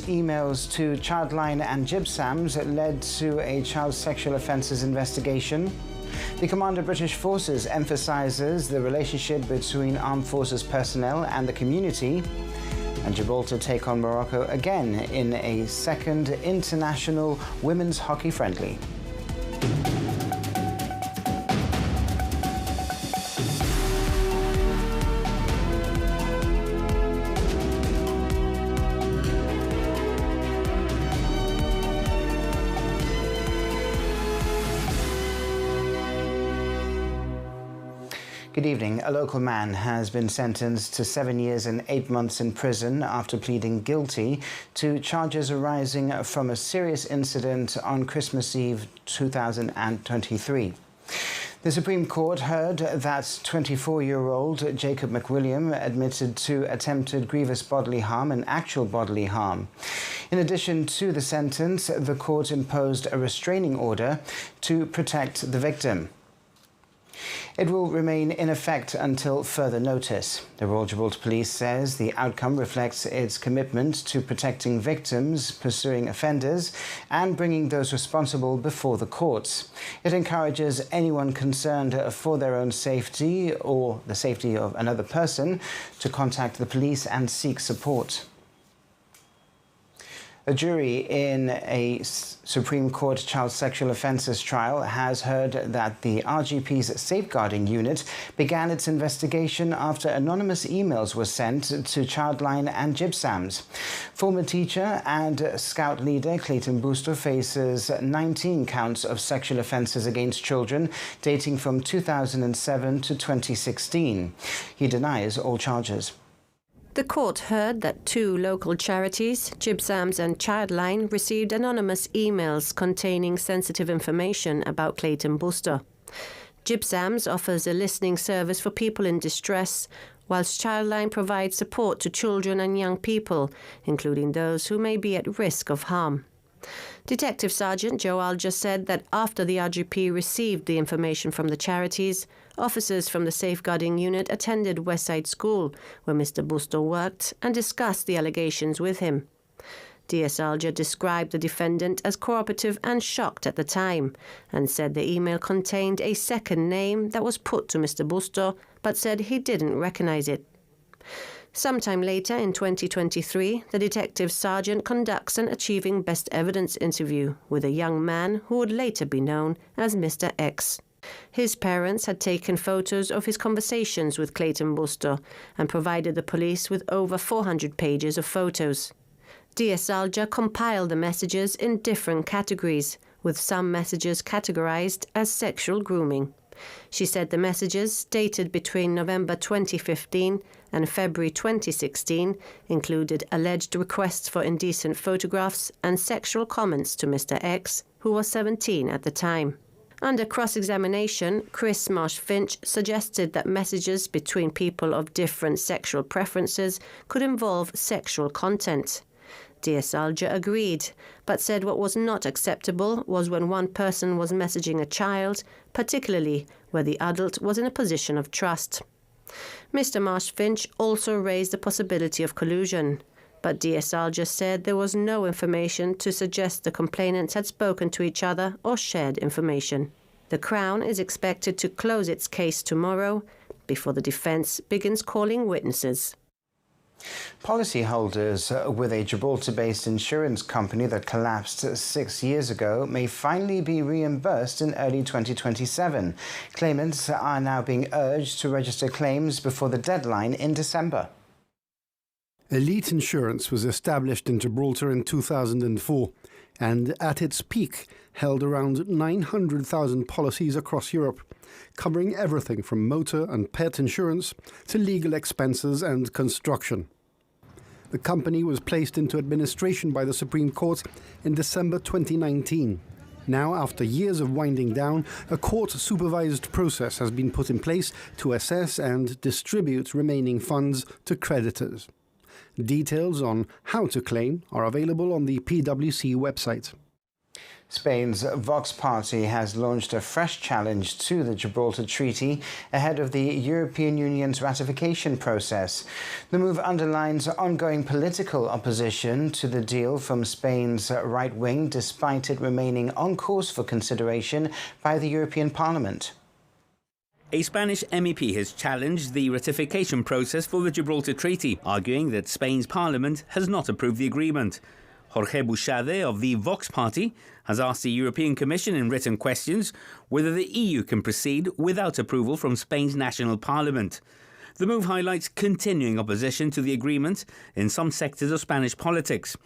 emails to Childline and GBC led to a child sexual offences investigation. The Commander of British Forces emphasises the relationship between armed forces personnel and the community. And Gibraltar take on Morocco again in a second international women's hockey friendly. Good evening. A local man has been sentenced to 7 years and 8 months in prison after pleading guilty to charges arising from a serious incident on Christmas Eve 2023. The Supreme Court heard that 24-year-old Jacob McWilliam admitted to attempted grievous bodily harm and actual bodily harm. In addition to the sentence, the court imposed a restraining order to protect the victim. It will remain in effect until further notice. The Royal Gibraltar Police says the outcome reflects its commitment to protecting victims, pursuing offenders, and bringing those responsible before the courts. It encourages anyone concerned for their own safety or the safety of another person to contact the police and seek support. A jury in a Supreme Court child sexual offences trial has heard that the RGP's safeguarding unit began its investigation after anonymous emails were sent to Childline and GBC. Former teacher and scout leader Clayton Booster faces 19 counts of sexual offences against children dating from 2007 to 2016. He denies all charges. The court heard that two local charities, GBC and Childline, received anonymous emails containing sensitive information about Clayton Booster. GBC offers a listening service for people in distress, whilst Childline provides support to children and young people, including those who may be at risk of harm. Detective Sergeant Joe Alger said that after the RGP received the information from the charities, officers from the safeguarding unit attended Westside School, where Mr. Booster worked, and discussed the allegations with him. DS Alger described the defendant as cooperative and shocked at the time, and said the email contained a second name that was put to Mr. Booster, but said he didn't recognise it. Sometime later in 2023, the detective sergeant conducts an Achieving Best Evidence interview with a young man who would later be known as Mr. X. His parents had taken photos of his conversations with Clayton Booster and provided the police with over 400 pages of photos. DS Alger compiled the messages in different categories, with some messages categorized as sexual grooming. She said the messages, dated between November 2015 and February 2016, included alleged requests for indecent photographs and sexual comments to Mr. X, who was 17 at the time. Under cross-examination, Chris Marsh-Finch suggested that messages between people of different sexual preferences could involve sexual content. DS Alger agreed, but said what was not acceptable was when one person was messaging a child, particularly where the adult was in a position of trust. Mr. Marsh-Finch also raised the possibility of collusion, but DS Alger said there was no information to suggest the complainants had spoken to each other or shared information. The Crown is expected to close its case tomorrow before the defence begins calling witnesses. Policyholders with a Gibraltar-based insurance company that collapsed 6 years ago may finally be reimbursed in early 2027. Claimants are now being urged to register claims before the deadline in December. Elite Insurance was established in Gibraltar in 2004 and at its peak held around 900,000 policies across Europe, covering everything from motor and pet insurance to legal expenses and construction. The company was placed into administration by the Supreme Court in December 2019. Now, after years of winding down, a court-supervised process has been put in place to assess and distribute remaining funds to creditors. Details on how to claim are available on the PwC website. Spain's Vox Party has launched a fresh challenge to the Gibraltar Treaty ahead of the European Union's ratification process. The move underlines ongoing political opposition to the deal from Spain's right wing, despite it remaining on course for consideration by the European Parliament. A Spanish MEP has challenged the ratification process for the Gibraltar Treaty, arguing that Spain's parliament has not approved the agreement. Jorge Buxade of the Vox Party has asked the European Commission in written questions whether the EU can proceed without approval from Spain's national parliament. The move highlights continuing opposition to the agreement in some sectors of Spanish politics.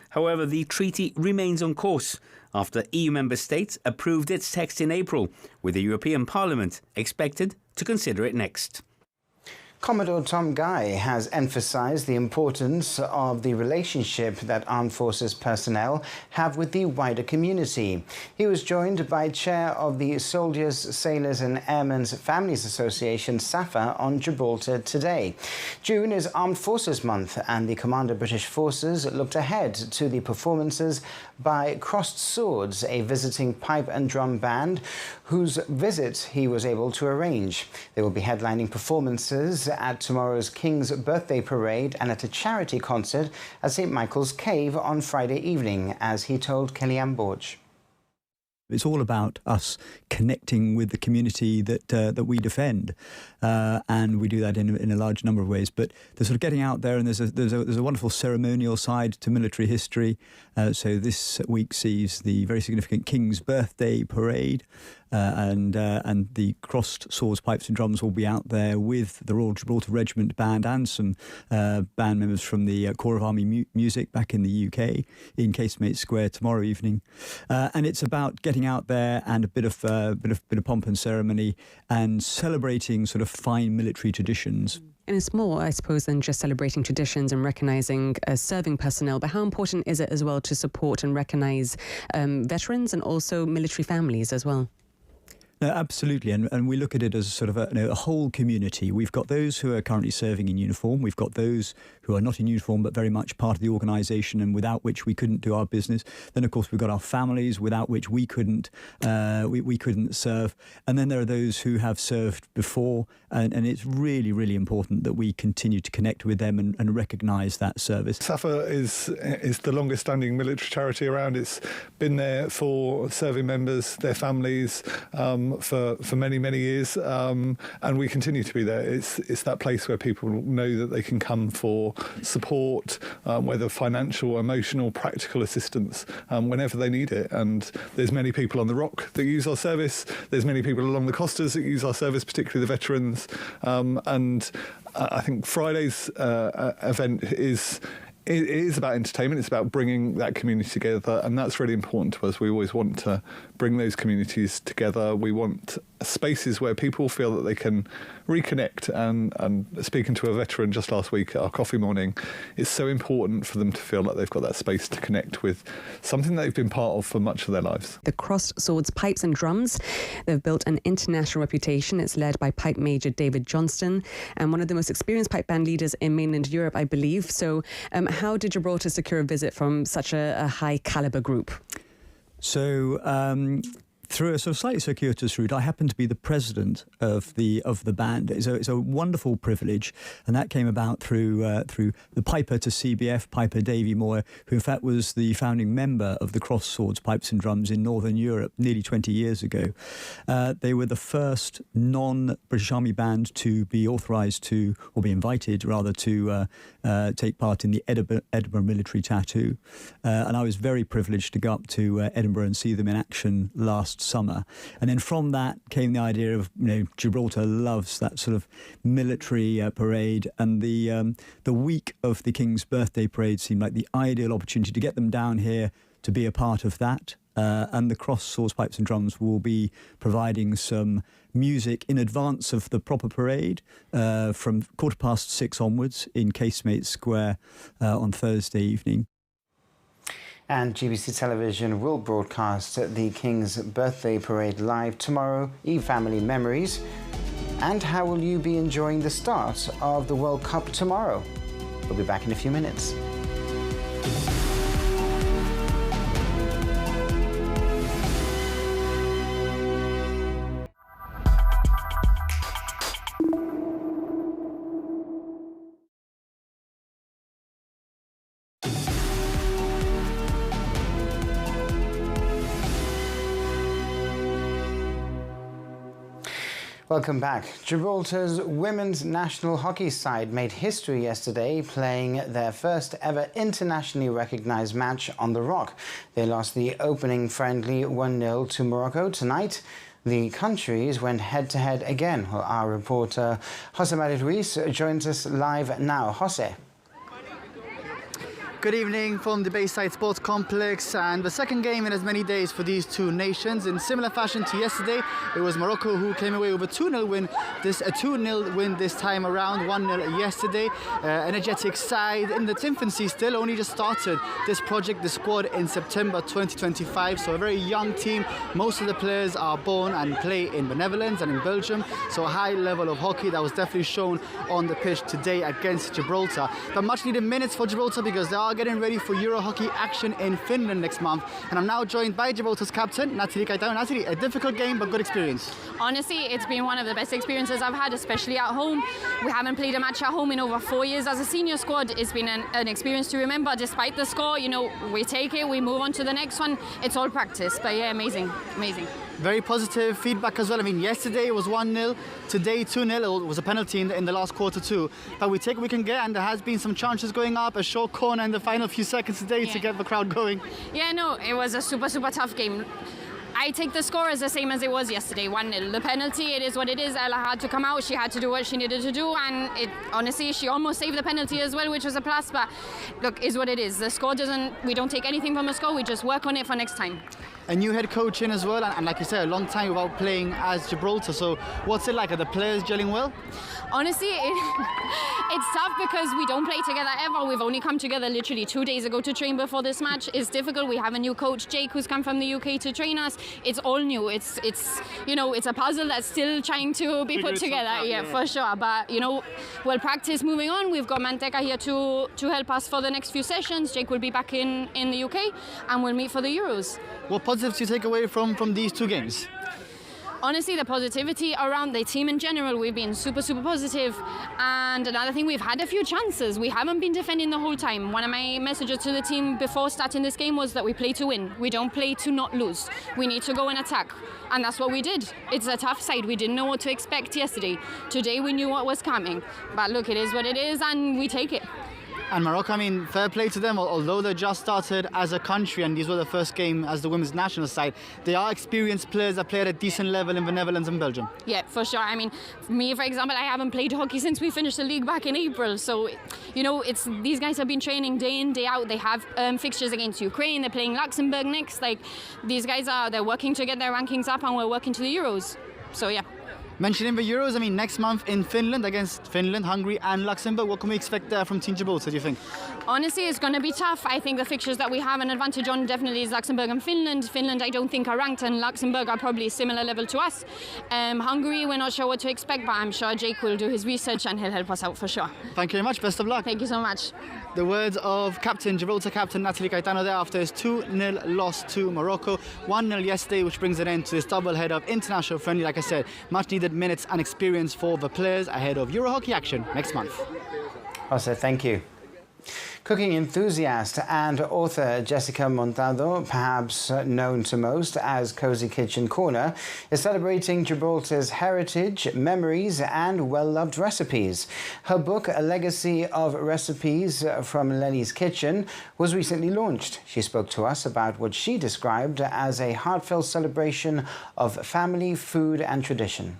However, the treaty remains on course after EU member states approved its text in April, with the European Parliament expected to consider it next. Commodore Tom Guy has emphasised the importance of the relationship that armed forces personnel have with the wider community. He was joined by Chair of the Soldiers, Sailors and Airmen's Families Association, SAFA, on Gibraltar today. June is Armed Forces Month, and the Commander British Forces looked ahead to the performances by Crossed Swords, a visiting pipe and drum band whose visit he was able to arrange. They will be headlining performances at tomorrow's King's Birthday Parade and at a charity concert at St Michael's Cave on Friday evening, as he told Kellyanne Borge. It's all about us connecting with the community that we defend, and we do that in a large number of ways. But the sort of getting out there, and there's a wonderful ceremonial side to military history. So this week sees the very significant King's Birthday Parade, and the Crossed Swords, Pipes and Drums will be out there with the Royal Gibraltar Regiment Band and some band members from the Corps of Army Music back in the UK in Casemate Square tomorrow evening, and it's about getting out there and a bit of pomp and ceremony and celebrating sort of fine military traditions. And it's more, I suppose, than just celebrating traditions and recognising serving personnel, but how important is it as well to support and recognise veterans and also military families as well? No, absolutely, and we look at it as sort of a whole community. We've got those who are currently serving in uniform. We've got those who are not in uniform but very much part of the organisation and without which we couldn't do our business. Then, of course, we've got our families without which we couldn't serve. And then there are those who have served before, and it's really, really important that we continue to connect with them and recognise that service. SAFA is the longest standing military charity around. It's been there for serving members, their families, for many, many years, and we continue to be there. It's that place where people know that they can come for support, whether financial, emotional, practical assistance, whenever they need it. And there's many people on the Rock that use our service. There's many people along the Costas that use our service, particularly the veterans. And I think Friday's event is about entertainment. It's about bringing that community together, and that's really important to us. We always want to bring those communities together. We want spaces where people feel that they can reconnect, and speaking to a veteran just last week at our coffee morning, it's so important for them to feel like they've got that space to connect with something they've been part of for much of their lives. The Crossed Swords, Pipes and Drums, they've built an international reputation. It's led by Pipe Major David Johnston, and one of the most experienced pipe band leaders in mainland Europe, I believe. So how did Gibraltar secure a visit from such a high caliber group? So through a sort of slightly circuitous route, I happen to be the president of the band. It's a wonderful privilege, and that came about through the piper to CBF, Piper Davy Moore, who in fact was the founding member of the Crossed Swords, Pipes and Drums in Northern Europe nearly 20 years ago. They were the first non-British Army band to be authorised to, or be invited rather, to take part in the Edinburgh Military Tattoo, and I was very privileged to go up to Edinburgh and see them in action last summer. And then from that came the idea of, Gibraltar loves that sort of military parade, and the week of the King's Birthday Parade seemed like the ideal opportunity to get them down here to be a part of that. And the Crossed Swords, Pipes and Drums will be providing some music in advance of the proper parade from 6:15 onwards in Casemate Square on Thursday evening. And GBC Television will broadcast the King's Birthday Parade live tomorrow. Family memories. And how will you be enjoying the start of the World Cup tomorrow? We'll be back in a few minutes. Welcome back. Gibraltar's women's national hockey side made history yesterday, playing their first ever internationally recognised match on the Rock. They lost the opening friendly 1-0 to Morocco. Tonight, the countries went head-to-head again. Well, our reporter Jose Maria Ruiz joins us live now. Jose. Good evening from the Bayside Sports Complex, and the second game in as many days for these two nations. In similar fashion to yesterday, it was Morocco who came away with a 2-0 win. A 2-0 win this time around, 1-0 yesterday. Energetic side in its infancy still, only just started this project, the squad, in September 2025. So a very young team. Most of the players are born and play in the Netherlands and in Belgium. So a high level of hockey that was definitely shown on the pitch today against Gibraltar. But much needed minutes for Gibraltar because they are getting ready for Euro hockey action in Finland next month. And I'm now joined by Gibraltar's captain, Natalie Caetano. Natalie, a difficult game but good experience. Honestly, it's been one of the best experiences I've had, especially at home. We haven't played a match at home in over 4 years as a senior squad. It's been an experience to remember. Despite the score, you know, we take it, we move on to the next one. It's all practice, but yeah, amazing. Very positive feedback as well. I mean, yesterday it was 1-0, today 2-0. It was a penalty in the last quarter too. But we take what we can get, and there has been some chances going up, a short corner in the final few seconds today to get the crowd going. Yeah, no, it was a super tough game. I take the score as the same as it was yesterday, 1-0. The penalty, it is what it is. Ella had to come out, she had to do what she needed to do, and honestly, she almost saved the penalty as well, which was a plus, but look, is what it is. The score we don't take anything from the score, we just work on it for next time. A new head coach in as well, and like you said, a long time without playing as Gibraltar. So what's it like? Are the players gelling well? Honestly, it's tough because we don't play together ever. We've only come together literally 2 days ago to train before this match. It's difficult. We have a new coach, Jake, who's come from the UK to train us. It's all new. It's you know, it's a puzzle that's still trying to be put together. Yeah, for sure. But you know, we'll practice moving on. We've got Manteca here to help us for the next few sessions. Jake will be back in the UK, and we'll meet for the Euros. What positives do you take away from these two games? Honestly, the positivity around the team in general, we've been super positive. And another thing, we've had a few chances. We haven't been defending the whole time. One of my messages to the team before starting this game was that we play to win. We don't play to not lose. We need to go and attack. And that's what we did. It's a tough side. We didn't know what to expect yesterday. Today we knew what was coming. But look, it is what it is, and we take it. And Morocco, I mean, fair play to them, although they just started as a country and these were the first game as the women's national side, they are experienced players that play at a decent level in the Netherlands and Belgium. Yeah, for sure. I mean, me, for example, I haven't played hockey since we finished the league back in April. So, you know, these guys have been training day in, day out. They have fixtures against Ukraine. They're playing Luxembourg next. Like, these guys they're working to get their rankings up, and we're working to the Euros. So, yeah. Mentioning the Euros, I mean, next month in Finland against Finland, Hungary and Luxembourg, what can we expect there from Team Gibraltar, do you think? Honestly, it's going to be tough. I think the fixtures that we have an advantage on definitely is Luxembourg and Finland. Finland, I don't think are ranked, and Luxembourg are probably similar level to us. Hungary, we're not sure what to expect, but I'm sure Jake will do his research and he'll help us out for sure. Thank you very much. Best of luck. Thank you so much. The words of Gibraltar captain Natalie Caetano there after his 2-0 loss to Morocco. 1-0 yesterday, which brings an end to this double head of international friendly. Like I said, much needed minutes and experience for the players ahead of Euro hockey action next month. Jose, thank you. Cooking enthusiast and author Jessica Montado, perhaps known to most as Cozy Kitchen Corner, is celebrating Gibraltar's heritage, memories and well-loved recipes. Her book, A Legacy of Recipes from Lenny's Kitchen, was recently launched. She spoke to us about what she described as a heartfelt celebration of family, food and tradition.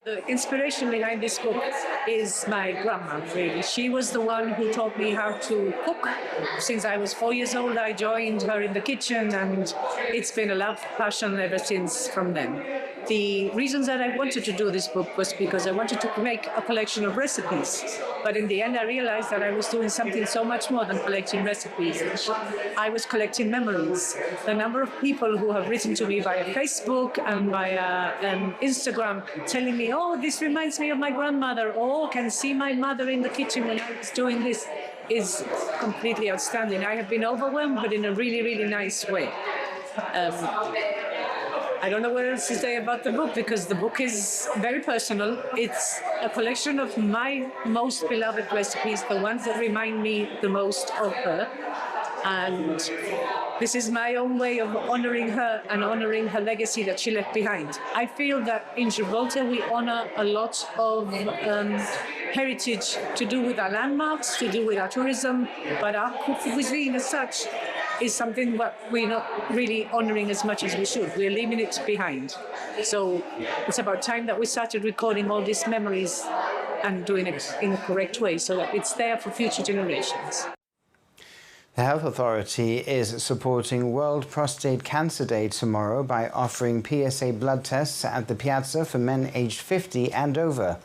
The inspiration behind this book is my grandma, really. She was the one who taught me how to cook. Since I was 4 years old, I joined her in the kitchen, and it's been a love, passion ever since from then. The reasons that I wanted to do this book was because I wanted to make a collection of recipes. But in the end, I realized that I was doing something so much more than collecting recipes. I was collecting memories. The number of people who have written to me via Facebook and via Instagram telling me, oh, this reminds me of my grandmother, or can see my mother in the kitchen when I was doing this, is completely outstanding. I have been overwhelmed, but in a really, really nice way. I don't know what else to say about the book, because the book is very personal. It's a collection of my most beloved recipes, the ones that remind me the most of her. And this is my own way of honouring her and honouring her legacy that she left behind. I feel that in Gibraltar we honour a lot of heritage to do with our landmarks, to do with our tourism, but our cuisine as such is something that we're not really honouring as much as we should. We're leaving it behind. So it's about time that we started recording all these memories and doing it in a correct way so that it's there for future generations. The Health Authority is supporting World Prostate Cancer Day tomorrow by offering PSA blood tests at the Piazza for men aged 50 and over.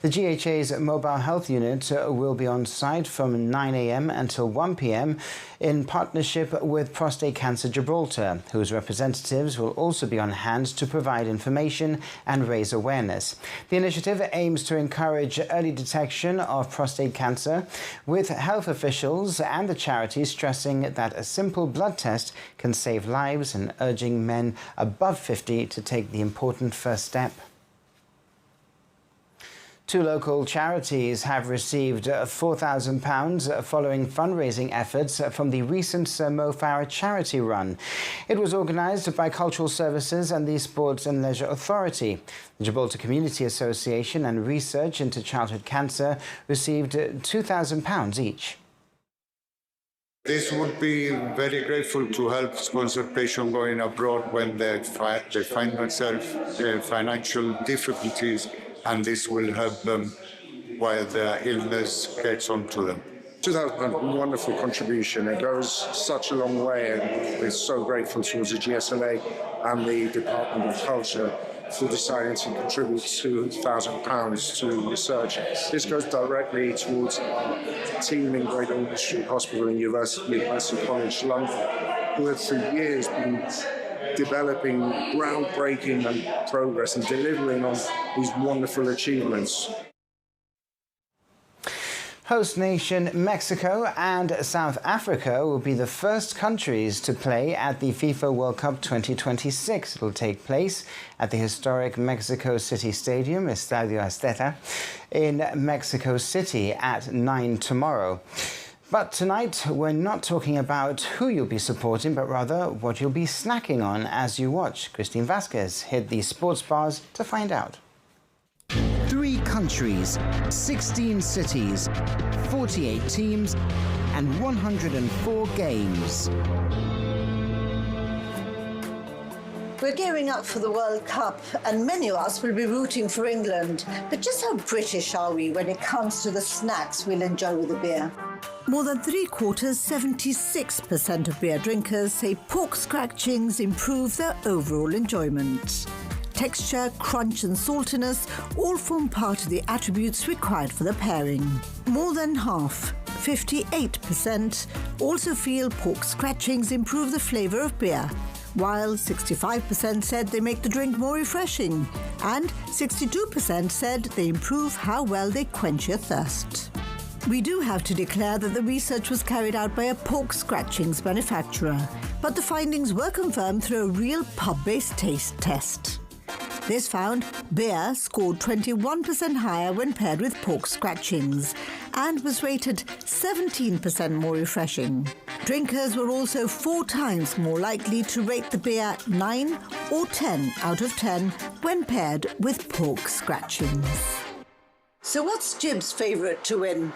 The GHA's mobile health unit will be on site from 9 a.m. until 1 p.m. in partnership with Prostate Cancer Gibraltar, whose representatives will also be on hand to provide information and raise awareness. The initiative aims to encourage early detection of prostate cancer, with health officials and the charities stressing that a simple blood test can save lives and urging men above 50 to take the important first step. 2 local charities have received £4,000 following fundraising efforts from the recent Sir Mo Farah charity run. It was organised by Cultural Services and the Sports and Leisure Authority. The Gibraltar Community Association and Research into Childhood Cancer received £2,000 each. This would be very grateful to help sponsor patients going abroad when they find themselves in financial difficulties, and this will help them while their illness gets onto them. 2,000 wonderful contribution. It goes such a long way, and we're so grateful towards the GSLA and the Department of Culture for deciding to contribute £2,000 to research. This goes directly towards our team in Great Ormond Street Hospital and University College London, who have for years been developing groundbreaking and progress and delivering on these wonderful achievements. Host nation Mexico and South Africa will be the first countries to play at the FIFA World Cup 2026. It will take place at the historic Mexico City Stadium, Estadio Azteca, in Mexico City at 9 tomorrow. But tonight, we're not talking about who you'll be supporting, but rather what you'll be snacking on as you watch. Christine Vasquez hit the sports bars to find out. 3 countries, 16 cities, 48 teams, and 104 games. We're gearing up for the World Cup, and many of us will be rooting for England. But just how British are we when it comes to the snacks we'll enjoy with a beer? More than 3/4, 76% of beer drinkers say pork scratchings improve their overall enjoyment. Texture, crunch and saltiness all form part of the attributes required for the pairing. More than half, 58%, also feel pork scratchings improve the flavour of beer, while 65% said they make the drink more refreshing, and 62% said they improve how well they quench your thirst. We do have to declare that the research was carried out by a pork scratchings manufacturer, but the findings were confirmed through a real pub-based taste test. This found beer scored 21% higher when paired with pork scratchings and was rated 17% more refreshing. Drinkers were also 4 times more likely to rate the beer 9 or 10 out of 10 when paired with pork scratchings. So what's Jib's favourite to win?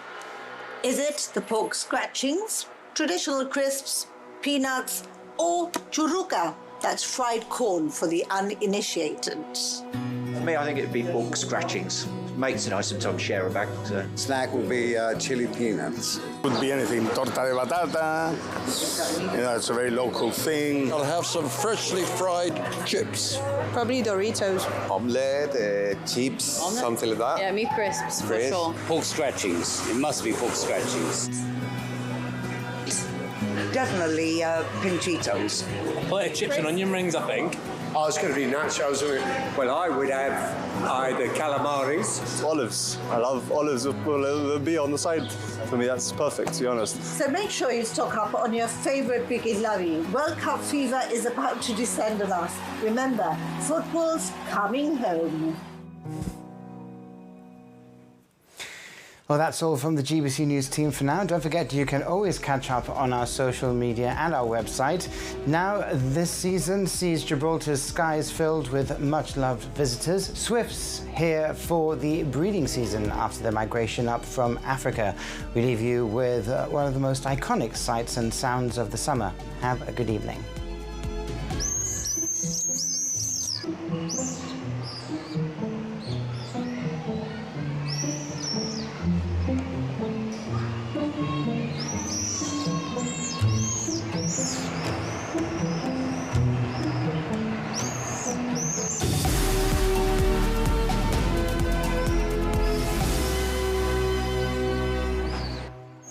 Is it the pork scratchings, traditional crisps, peanuts, or churruca? That's fried corn for the uninitiated. For me, I think it'd be pork scratchings. Mates and I sometimes share a bag. So. Snack would be chili peanuts. Would be anything, torta de batata. You know, it's a very local thing. I'll have some freshly fried chips. Probably Doritos. Omelette, chips, something like that. Yeah, meat crisps, for sure. Pork scratchings. It must be pork scratchings. Definitely pinchitos. Plate of chips and onion rings, I think. Oh, it's going to be nachos. Well, I would have either calamaris. Olives. I love olives. Will be on the side. For me, that's perfect, to be honest. So make sure you stock up on your favourite bikilavi. World Cup fever is about to descend on us. Remember, football's coming home. Well, that's all from the GBC News team for now. Don't forget, you can always catch up on our social media and our website. Now, this season sees Gibraltar's skies filled with much-loved visitors. Swifts here for the breeding season after their migration up from Africa. We leave you with one of the most iconic sights and sounds of the summer. Have a good evening.